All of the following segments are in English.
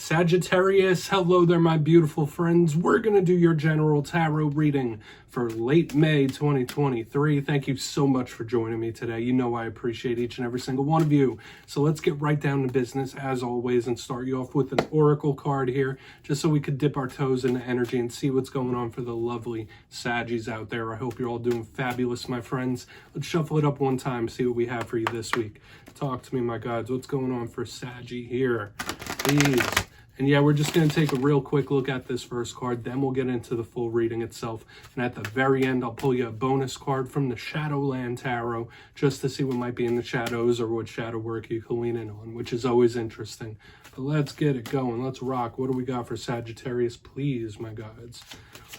Sagittarius, hello there, my beautiful friends. We're going to do your general tarot reading for late May 2023. Thank you so much for joining me today. You know I appreciate each and every single one of you. So let's get right down to business, as always, and start you off with an oracle card here, just so we could dip our toes into energy and see what's going on for the lovely Saggies out there. I hope you're all doing fabulous, my friends. Let's shuffle it up one time, see what we have for you this week. Talk to me, my gods. What's going on for Saggy here? Please. And yeah, we're just going to take a real quick look at this first card, then we'll get into the full reading itself. And at the very end, I'll pull you a bonus card from the Shadowland Tarot, just to see what might be in the shadows or what shadow work you can lean in on, which is always interesting. But let's get it going. Let's rock. What do we got for Sagittarius, please, my gods?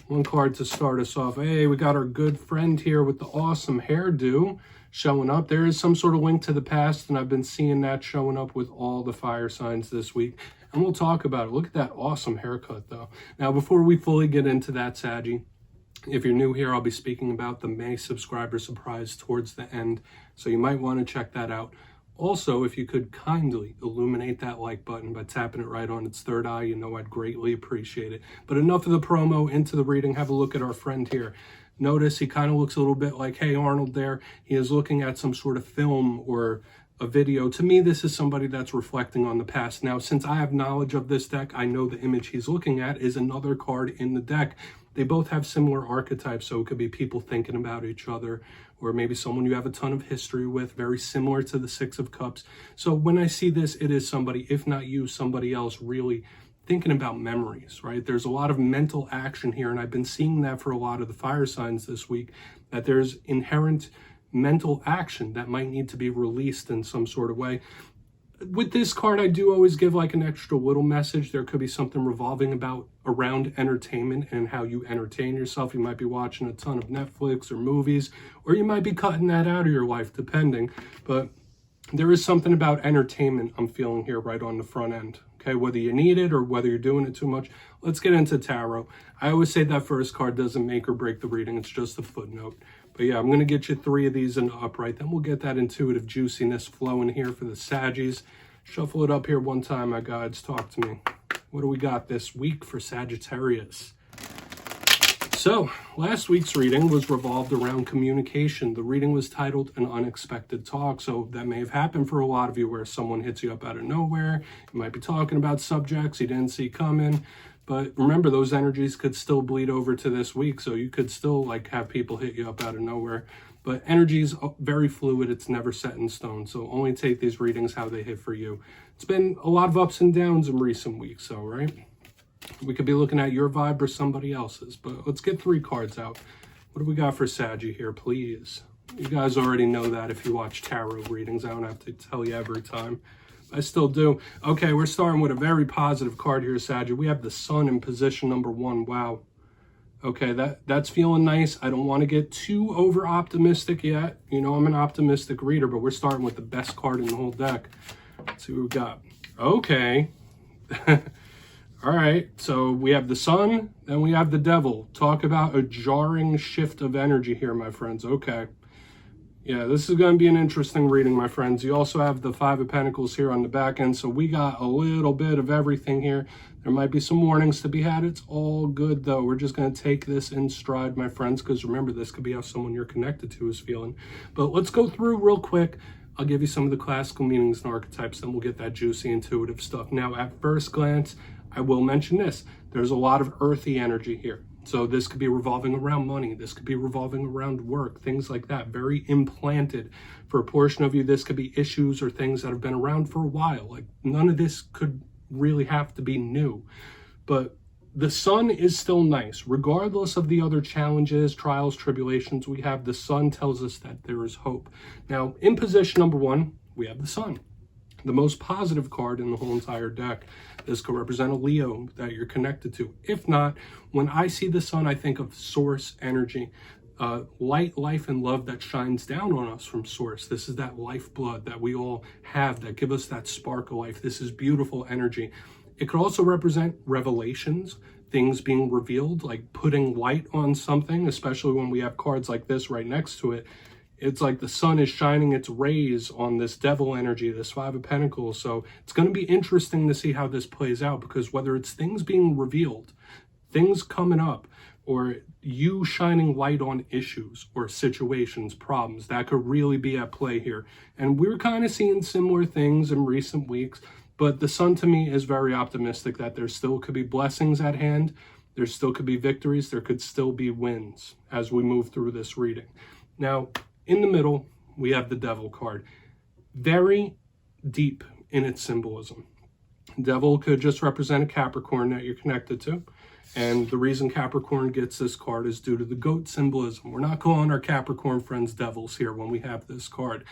One card to start us off. Hey, we got our good friend here with the awesome hairdo showing up. There is some sort of link to the past, and I've been seeing that showing up with all the fire signs this week. And we'll talk about it. Look at that awesome haircut, though. Now, before we fully get into that, Saggy, if you're new here, I'll be speaking about the May subscriber surprise towards the end, so you might want to check that out. Also, if you could kindly illuminate that like button by tapping it right on its third eye, you know I'd greatly appreciate it. But enough of the promo, into the reading. Have a look at our friend here. Notice he kind of looks a little bit like Hey Arnold there. He is looking at some sort of film or a video. To me, this is somebody that's reflecting on the past. Now, since I have knowledge of this deck, I know the image he's looking at is another card in the deck. They both have similar archetypes, so it could be people thinking about each other, or maybe someone you have a ton of history with, very similar to the Six of Cups. So when I see this, it is somebody, if not you, somebody else really thinking about memories, right? There's a lot of mental action here, and I've been seeing that for a lot of the fire signs this week, that there's inherent mental action that might need to be released in some sort of way. With this card, I do always give like an extra little message. There could be something revolving around entertainment and how you entertain yourself. You might be watching a ton of Netflix or movies, or you might be cutting that out of your life, depending. But there is something about entertainment I'm feeling here right on the front end. Okay, whether you need it or whether you're doing it too much. Let's get into tarot. I always say that first card doesn't make or break the reading. It's just a footnote. But yeah, I'm going to get you 3 of these in the upright. Then we'll get that intuitive juiciness flowing here for the Saggies. Shuffle it up here one time, my gods. Talk to me. What do we got this week for Sagittarius? So, last week's reading was revolved around communication. The reading was titled An Unexpected Talk. So that may have happened for a lot of you, where someone hits you up out of nowhere. You might be talking about subjects you didn't see coming. But remember, those energies could still bleed over to this week. So you could still like have people hit you up out of nowhere. But energy is very fluid. It's never set in stone. So only take these readings how they hit for you. It's been a lot of ups and downs in recent weeks, so right? We could be looking at your vibe or somebody else's. But let's get 3 cards out. What do we got for Saggy here, please? You guys already know that if you watch tarot readings. I don't have to tell you every time. I still do. Okay, we're starting with a very positive card here, Saggy. We have the Sun in position number 1. Wow. Okay, that's feeling nice. I don't want to get too over optimistic yet. You know, I'm an optimistic reader, but we're starting with the best card in the whole deck. Let's see what we got. Okay. All right, so we have the Sun, then we have the Devil. Talk about a jarring shift of energy here, my friends. Okay. Yeah, this is going to be an interesting reading, my friends. You also have the 5 of Pentacles here on the back end, so we got a little bit of everything here. There might be some warnings to be had. It's all good, though. We're just going to take this in stride, my friends, because remember, this could be how someone you're connected to is feeling. But let's go through real quick. I'll give you some of the classical meanings and archetypes, then we'll get that juicy, intuitive stuff. Now, at first glance, I will mention this. There's a lot of earthy energy here. So this could be revolving around money. This could be revolving around work, things like that. Very implanted. For a portion of you, this could be issues or things that have been around for a while. Like, none of this could really have to be new. But the Sun is still nice. Regardless of the other challenges, trials, tribulations we have, the Sun tells us that there is hope. Now, in position number 1, we have the Sun. The most positive card in the whole entire deck. This could represent a Leo that you're connected to. If not, when I see the Sun, I think of source energy. Light, life, and love that shines down on us from source. This is that lifeblood that we all have that give us that spark of life. This is beautiful energy. It could also represent revelations, things being revealed, like putting light on something, especially when we have cards like this right next to it. It's like the sun is shining its rays on this devil energy, this Five of Pentacles. So it's going to be interesting to see how this plays out, because whether it's things being revealed, things coming up, or you shining light on issues or situations, problems, that could really be at play here. And we're kind of seeing similar things in recent weeks, but the sun to me is very optimistic that there still could be blessings at hand. There still could be victories. There could still be wins as we move through this reading. Now, in the middle, we have the Devil card. Very deep in its symbolism. Devil could just represent a Capricorn that you're connected to. And the reason Capricorn gets this card is due to the goat symbolism. We're not calling our Capricorn friends devils here when we have this card.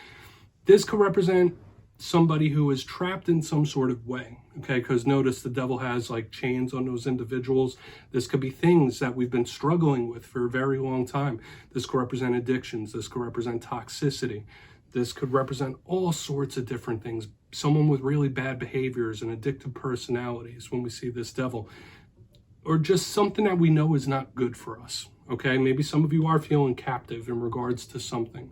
This could represent somebody who is trapped in some sort of way, okay? Because notice the devil has like chains on those individuals. This could be things that we've been struggling with for a very long time. This could represent addictions. This could represent toxicity. This could represent all sorts of different things. Someone with really bad behaviors and addictive personalities when we see this devil. Or just something that we know is not good for us, okay? Maybe some of you are feeling captive in regards to something.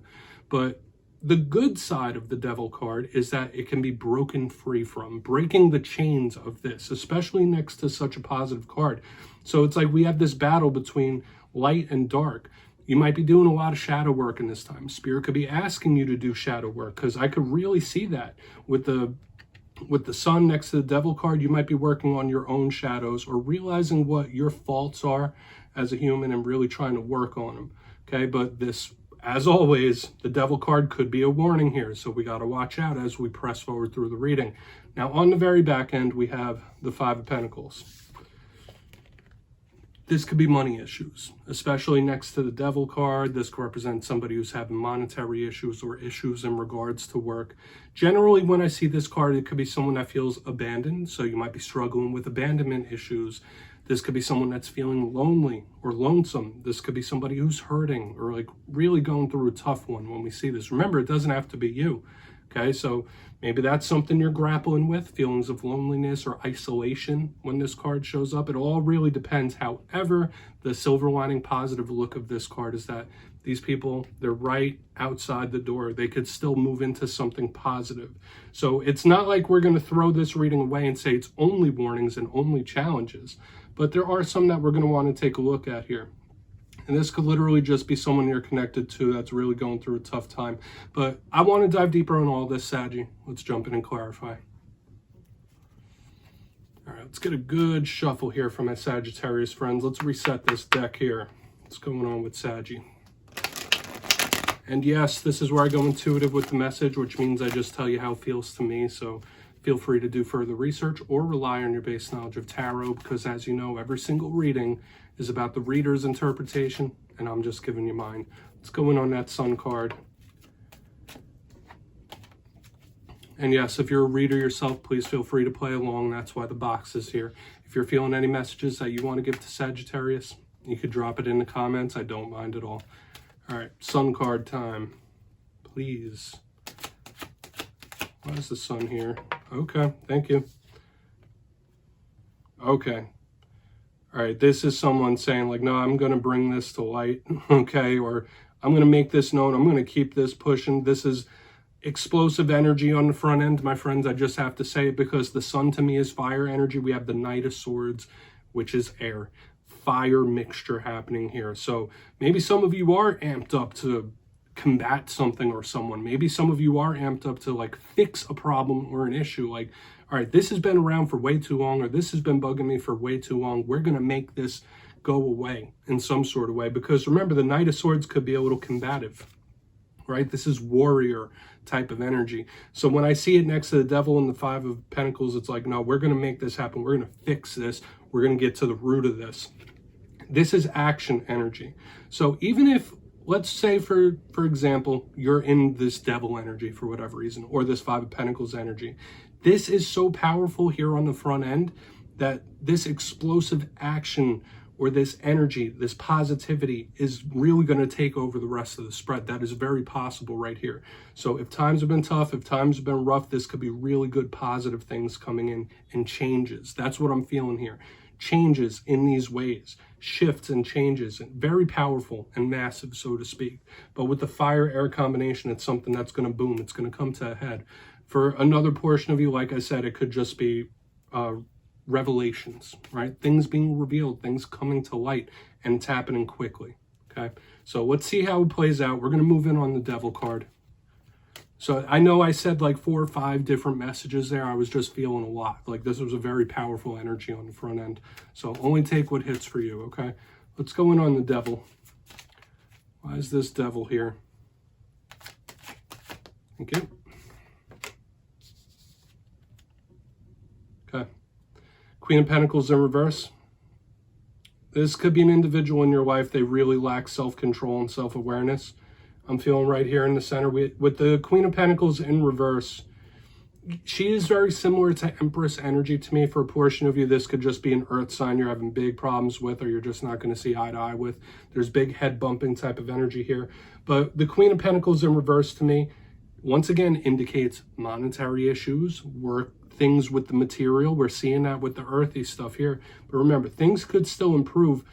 But the good side of the Devil card is that it can be broken free from, breaking the chains of this, especially next to such a positive card. So it's like we have this battle between light and dark. You might be doing a lot of shadow work in this time. Spirit could be asking you to do shadow work, because I could really see that with the sun next to the Devil card. You might be working on your own shadows or realizing what your faults are as a human and really trying to work on them, okay? But this, as always, the Devil card could be a warning here, so we got to watch out as we press forward through the reading. Now, on the very back end, we have the Five of Pentacles. This could be money issues, especially next to the Devil card. This could represent somebody who's having monetary issues or issues in regards to work. Generally, when I see this card, it could be someone that feels abandoned. So you might be struggling with abandonment issues. This could be someone that's feeling lonely or lonesome. This could be somebody who's hurting or like really going through a tough one when we see this. Remember, it doesn't have to be you. Okay, so maybe that's something you're grappling with, feelings of loneliness or isolation when this card shows up. It all really depends. However, the silver lining positive look of this card is that these people, they're right outside the door. They could still move into something positive. So it's not like we're going to throw this reading away and say it's only warnings and only challenges, but there are some that we're going to want to take a look at here. And this could literally just be someone you're connected to that's really going through a tough time. But I want to dive deeper on all this, Saggy. Let's jump in and clarify. All right, let's get a good shuffle here from my Sagittarius friends. Let's reset this deck here. What's going on with Saggy? And yes, this is where I go intuitive with the message, which means I just tell you how it feels to me. So feel free to do further research or rely on your base knowledge of tarot, because as you know, every single reading is about the reader's interpretation, and I'm just giving you mine. Let's go in on that Sun card. And yes, if you're a reader yourself, please feel free to play along. That's why the box is here. If you're feeling any messages that you want to give to Sagittarius, you could drop it in the comments. I don't mind at all. All right, Sun card time, please. Why is the Sun here? Okay, thank you. Okay. All right, this is someone saying like, no, I'm going to bring this to light, okay? Or I'm going to make this known. I'm going to keep this pushing. This is explosive energy on the front end, my friends. I just have to say it because the Sun to me is fire energy. We have the Knight of Swords, which is air. Fire mixture happening here. So maybe some of you are amped up to combat something or someone. Maybe some of you are amped up to like fix a problem or an issue. Like, all right, this has been around for way too long, or this has been bugging me for way too long. We're going to make this go away in some sort of way. Because remember, the Knight of Swords could be a little combative, right? This is warrior type of energy. So when I see it next to the Devil and the Five of Pentacles, it's like, no, we're going to make this happen. We're going to fix this. We're going to get to the root of this. This is action energy. So even if, let's say, for example, you're in this Devil energy for whatever reason, or this Five of Pentacles energy, this is so powerful here on the front end that this explosive action or this energy, this positivity is really going to take over the rest of the spread. That is very possible right here. So if times have been tough, if times have been rough, this could be really good positive things coming in and changes. That's what I'm feeling here. changes in these ways, shifts and changes, and very powerful and massive, so to speak. But with the fire-air combination, it's something that's going to boom. It's going to come to a head. For another portion of you, like I said, it could just be revelations, right? Things being revealed, things coming to light, and it's happening quickly, okay? So let's see how it plays out. We're going to move in on the Devil card. So I know I said like 4 or 5 different messages there. I was just feeling a lot. Like this was a very powerful energy on the front end. So only take what hits for you, okay? Let's go in on the Devil. Why is this Devil here? Thank you. Okay. Queen of Pentacles in reverse. This could be an individual in your life. They really lack self-control and self-awareness. I'm feeling right here in the center. With the Queen of Pentacles in reverse, she is very similar to Empress energy to me. For a portion of you, this could just be an earth sign you're having big problems with, or you're just not going to see eye to eye with. There's big head bumping type of energy here. But the Queen of Pentacles in reverse to me, once again, indicates monetary issues, work, things with the material. We're seeing that with the earthy stuff here. But remember, things could still improve.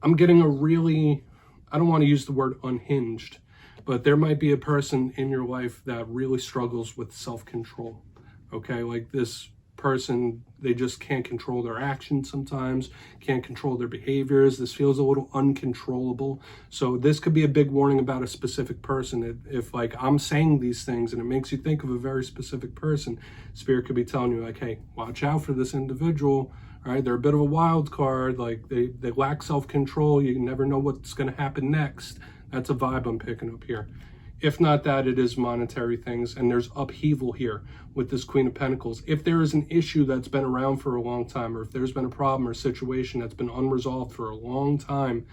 I'm getting a really, I don't want to use the word unhinged, but there might be a person in your life that really struggles with self-control, okay? Like this person, they just can't control their actions sometimes, can't control their behaviors. This feels a little uncontrollable. So this could be a big warning about a specific person. If like I'm saying these things and it makes you think of a very specific person, Spirit could be telling you like, hey, watch out for this individual. All right, they're a bit of a wild card. Like they lack self-control. You never know what's going to happen next. That's a vibe I'm picking up here. If not that, it is monetary things, and there's upheaval here with this Queen of Pentacles. If there is an issue that's been around for a long time, or if there's been a problem or situation that's been unresolved for a long time,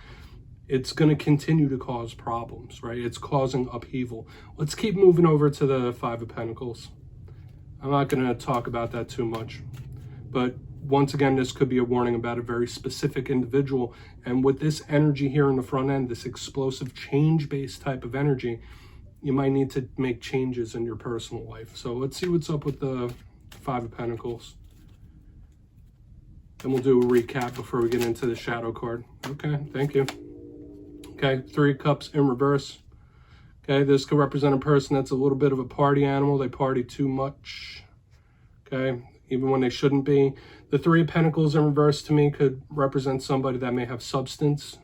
it's going to continue to cause problems, right? It's causing upheaval. Let's keep moving over to the Five of Pentacles. I'm not going to talk about that too much, but once again, this could be a warning about a very specific individual. And with this energy here in the front end, this explosive change-based type of energy, you might need to make changes in your personal life. So let's see what's up with the Five of Pentacles. Then we'll do a recap before we get into the Shadow card. Okay, thank you. Okay, Three of Cups in reverse. Okay, this could represent a person that's a little bit of a party animal. They party too much. Okay, even when they shouldn't be. The Three of Pentacles in reverse to me could represent somebody that may have substance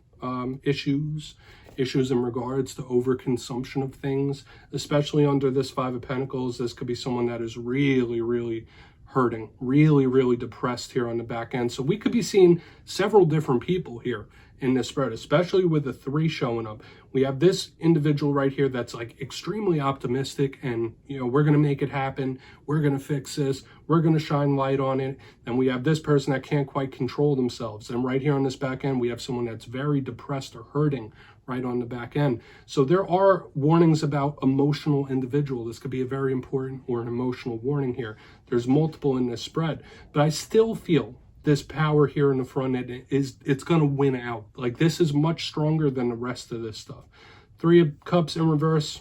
issues in regards to overconsumption of things, especially under this Five of Pentacles. This could be someone that is really, really hurting, really, really depressed here on the back end. So we could be seeing several different people here in this spread, especially with the 3 showing up. We have this individual right here that's like extremely optimistic and, you know, we're going to make it happen. We're going to fix this. We're going to shine light on it. And we have this person that can't quite control themselves. And right here on this back end, we have someone that's very depressed or hurting right on the back end. So there are warnings about emotional individual. This could be a very important or an emotional warning here. There's multiple in this spread, but I still feel this power here in the front end it's going to win out. Like this is much stronger than the rest of this stuff. Three of Cups in reverse.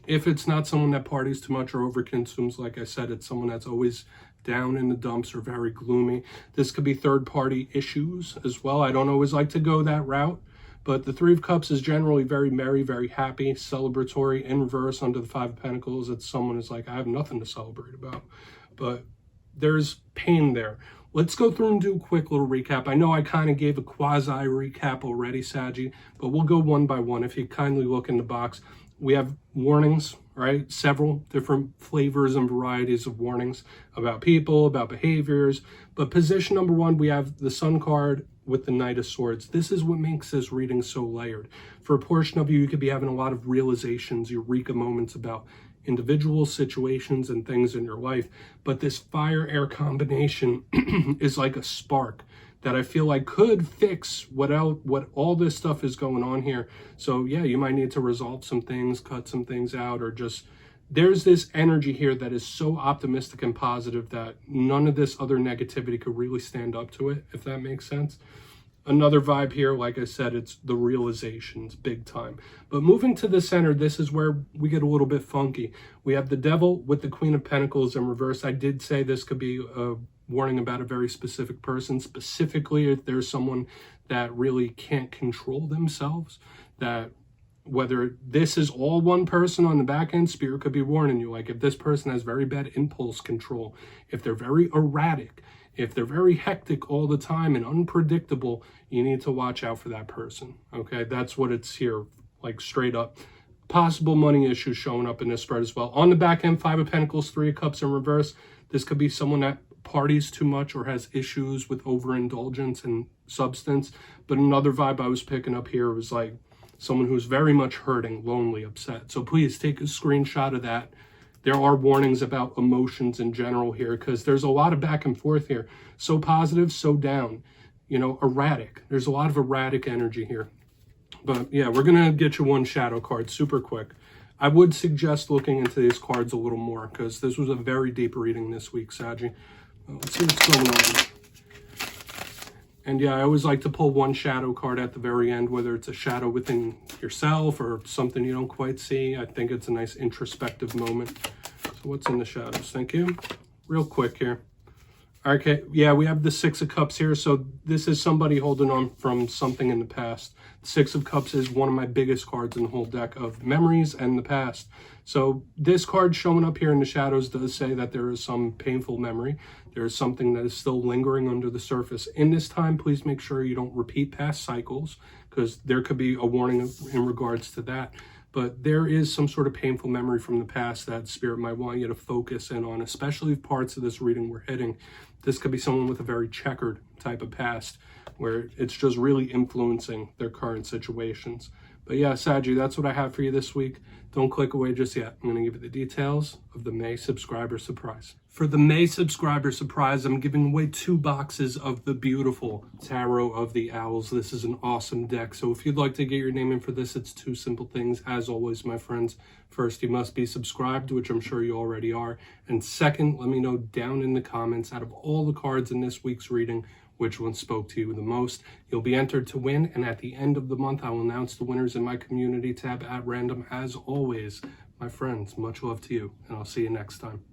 If it's not someone that parties too much or overconsumes, like I said, it's someone that's always down in the dumps or very gloomy. This could be third-party issues as well. I don't always like to go that route, but the Three of Cups is generally very merry, very happy, celebratory. In reverse, under the Five of Pentacles, it's someone who's like, I have nothing to celebrate about. But there's pain there. Let's go through and do a quick little recap. I know I kind of gave a quasi recap already, Saggy, but we'll go one by one. If you kindly look in the box, we have warnings, right? Several different flavors and varieties of warnings about people, about behaviors. But position number 1, we have the Sun card with the Knight of Swords. This is what makes this reading so layered. For a portion of you, you could be having a lot of realizations, eureka moments about individual situations and things in your life. But this fire-air combination is like a spark that I feel like could fix what all this stuff is going on here. So yeah, you might need to resolve some things, cut some things out, or just, there's this energy here that is so optimistic and positive that none of this other negativity could really stand up to it, if that makes sense. Another vibe here, like I said, it's the realizations, big time. But moving to the center, this is where we get a little bit funky. We have the Devil with the Queen of Pentacles in reverse. I did say this could be a warning about a very specific person, specifically if there's someone that really can't control themselves, that whether this is all one person on the back end, Spirit could be warning you. Like if this person has very bad impulse control, if they're very erratic, if they're very hectic all the time and unpredictable, you need to watch out for that person. Okay, that's what it's here, like straight up. Possible money issues showing up in this spread as well. On the back end, 5 of Pentacles, 3 of Cups in reverse. This could be someone that parties too much or has issues with overindulgence and substance. But another vibe I was picking up here was like someone who's very much hurting, lonely, upset. So please take a screenshot of that. There are warnings about emotions in general here because there's a lot of back and forth here. So positive, so down. You know, erratic. There's a lot of erratic energy here. But yeah, we're going to get you one shadow card super quick. I would suggest looking into these cards a little more because this was a very deep reading this week, Saggy. Let's see what's going on. And yeah, I always like to pull one shadow card at the very end, whether it's a shadow within yourself or something you don't quite see. I think it's a nice introspective moment. So what's in the shadows? Thank you. Real quick here. Okay, yeah, we have the 6 of Cups here. So this is somebody holding on from something in the past. 6 of Cups is one of my biggest cards in the whole deck of memories and the past. So this card showing up here in the shadows does say that there is some painful memory. There is something that is still lingering under the surface. In this time, please make sure you don't repeat past cycles because there could be a warning in regards to that. But there is some sort of painful memory from the past that Spirit might want you to focus in on, especially if parts of this reading we're hitting. This could be someone with a very checkered type of past where it's just really influencing their current situations. But yeah, Saggy, that's what I have for you this week. Don't click away just yet. I'm going to give you the details of the May subscriber surprise. For the May subscriber surprise, I'm giving away 2 boxes of the beautiful Tarot of the Owls. This is an awesome deck. So if you'd like to get your name in for this, it's 2 simple things. As always, my friends, first, you must be subscribed, which I'm sure you already are. And second, let me know down in the comments, out of all the cards in this week's reading, which one spoke to you the most. You'll be entered to win, and at the end of the month, I will announce the winners in my community tab at random. As always, my friends, much love to you, and I'll see you next time.